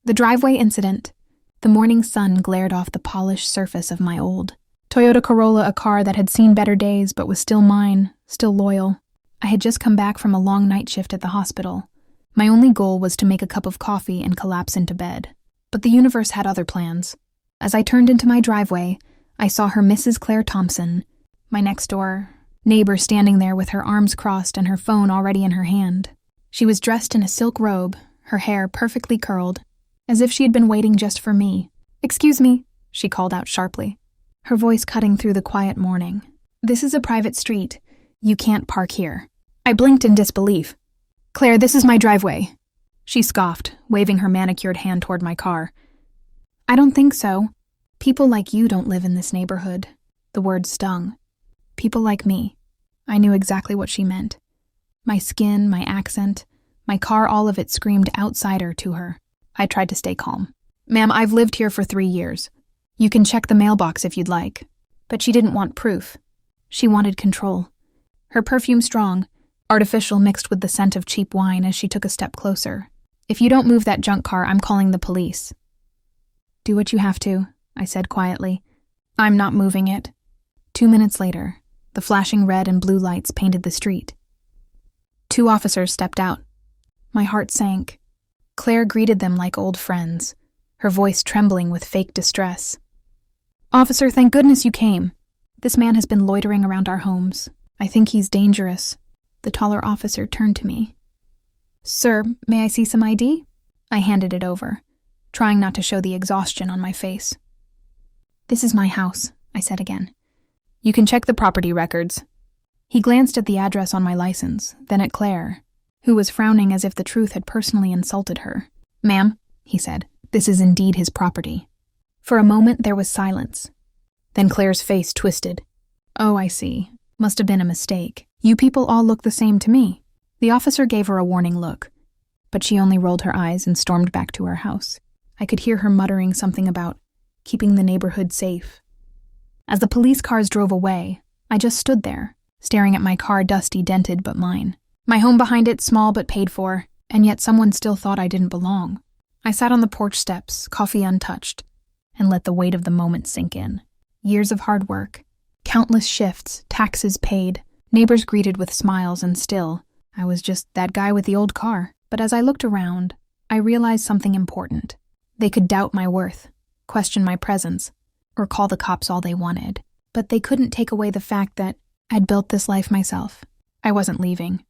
The driveway incident. The morning sun glared off the polished surface of my old Toyota Corolla, a car that had seen better days but was still mine, still loyal. I had just come back from a long night shift at the hospital. My only goal was to make a cup of coffee and collapse into bed. But the universe had other plans. As I turned into my driveway, I saw her Mrs. Claire Thompson, my next-door neighbor, standing there with her arms crossed and her phone already in her hand. She was dressed in a silk robe, her hair perfectly curled, as if she had been waiting just for me. "Excuse me," she called out sharply, her voice cutting through the quiet morning. "This is a private street. You can't park here." I blinked in disbelief. "Claire, this is my driveway," she scoffed, waving her manicured hand toward my car. "I don't think so. People like you don't live in this neighborhood." The word stung. People like me. I knew exactly what she meant. My skin, my accent, my car, all of it screamed outsider to her. I tried to stay calm. "Ma'am, I've lived here for 3 years. You can check the mailbox if you'd like." But she didn't want proof. She wanted control. Her perfume strong, artificial, mixed with the scent of cheap wine as she took a step closer. "If you don't move that junk car, I'm calling the police." "Do what you have to," I said quietly. "I'm not moving it." 2 minutes later, the flashing red and blue lights painted the street. 2 officers stepped out. My heart sank. Claire greeted them like old friends, her voice trembling with fake distress. "Officer, thank goodness you came. This man has been loitering around our homes. I think he's dangerous." The taller officer turned to me. "Sir, may I see some ID?" I handed it over, trying not to show the exhaustion on my face. "This is my house," I said again. "You can check the property records." He glanced at the address on my license, then at Claire, who was frowning as if the truth had personally insulted her. "Ma'am," he said, "this is indeed his property." For a moment there was silence. Then Claire's face twisted. "Oh, I see. Must have been a mistake. You people all look the same to me." The officer gave her a warning look, but she only rolled her eyes and stormed back to her house. I could hear her muttering something about keeping the neighborhood safe. As the police cars drove away, I just stood there, staring at my car, dusty, dented, but mine. My home behind it, small but paid for, and yet someone still thought I didn't belong. I sat on the porch steps, coffee untouched, and let the weight of the moment sink in. Years of hard work, countless shifts, taxes paid, neighbors greeted with smiles, and still, I was just that guy with the old car. But as I looked around, I realized something important. They could doubt my worth, question my presence, or call the cops all they wanted, but they couldn't take away the fact that I'd built this life myself. I wasn't leaving.